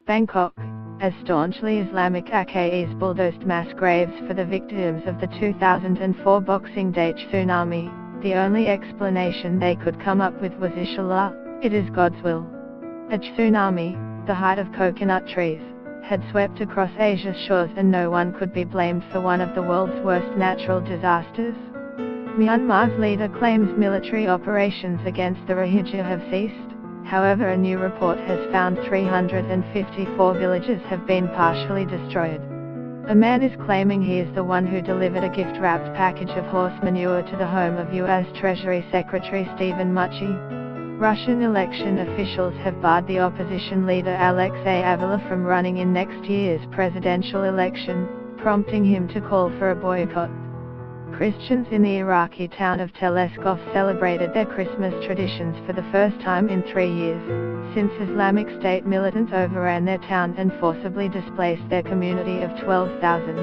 Bangkok, as staunchly Islamic AKEs bulldozed mass graves for the victims of the 2004 Boxing Day tsunami, the only explanation they could come up with was Inshallah, it is God's will. A tsunami, the height of coconut trees, had swept across Asia's shores and no one could be blamed for one of the world's worst natural disasters. Myanmar's leader claims military operations against the Rohingya have ceased. However, a new report has found 354 villages have been partially destroyed. A man is claiming he is the one who delivered a gift-wrapped package of horse manure to the home of U.S. Treasury Secretary Stephen Mnuchin. Russian election officials have barred the opposition leader Alexei Avila from running in next year's presidential election, prompting him to call for a boycott. Christians in the Iraqi town of Teleskov celebrated their Christmas traditions for the first time in 3 years, since Islamic State militants overran their town and forcibly displaced their community of 12,000.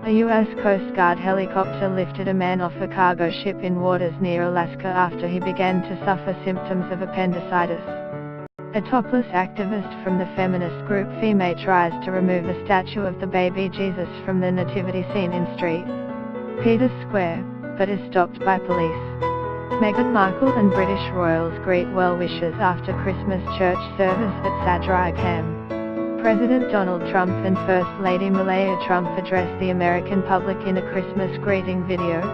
A U.S. Coast Guard helicopter lifted a man off a cargo ship in waters near Alaska after he began to suffer symptoms of appendicitis. A topless activist from the feminist group Femme tries to remove a statue of the baby Jesus from the nativity scene in St. Peter's Square, but is stopped by police. Meghan Markle and British royals greet well-wishers after Christmas church service at Sandringham. President Donald Trump and First Lady Melania Trump addressed the American public in a Christmas greeting video.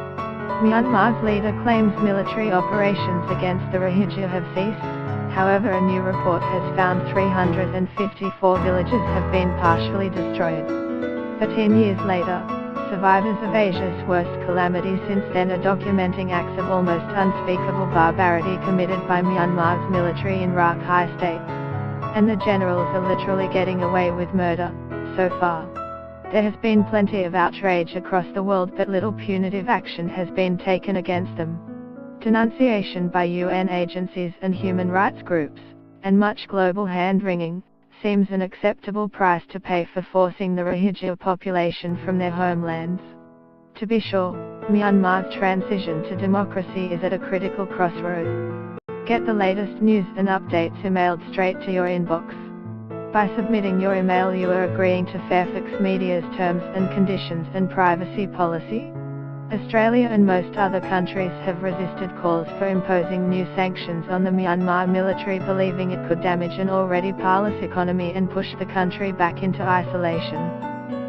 Myanmar's leader claims military operations against the Rohingya have ceased. However, a new report has found 354 villages have been partially destroyed. 13 years later, survivors of Asia's worst calamity since then are documenting acts of almost unspeakable barbarity committed by Myanmar's military in Rakhine State. And the generals are literally getting away with murder, so far. There has been plenty of outrage across the world, but little punitive action has been taken against them. Denunciation by UN agencies and human rights groups, and much global hand-wringing, seems an acceptable price to pay for forcing the Rohingya population from their homelands. To be sure, Myanmar's transition to democracy is at a critical crossroad. Get the latest news and updates emailed straight to your inbox. By submitting your email, you are agreeing to Fairfax Media's terms and conditions and privacy policy. Australia and most other countries have resisted calls for imposing new sanctions on the Myanmar military, believing it could damage an already powerless economy and push the country back into isolation.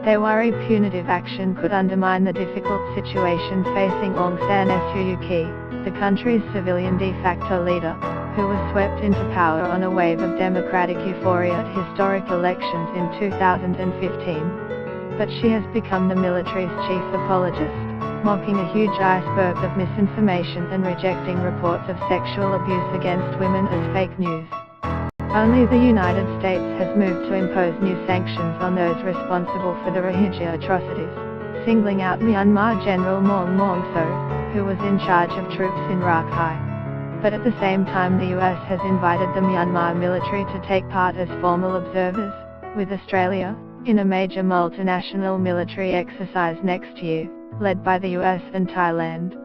They worry punitive action could undermine the difficult situation facing Aung San Suu Kyi, the country's civilian de facto leader, who was swept into power on a wave of democratic euphoria at historic elections in 2015. But she has become the military's chief apologist, mocking a huge iceberg of misinformation and rejecting reports of sexual abuse against women as fake news. Only the United States has moved to impose new sanctions on those responsible for the Rohingya atrocities, singling out Myanmar General Maung Maung So, who was in charge of troops in Rakhine. But at the same time, the US has invited the Myanmar military to take part as formal observers, with Australia, in a major multinational military exercise next year, led by the US and Thailand.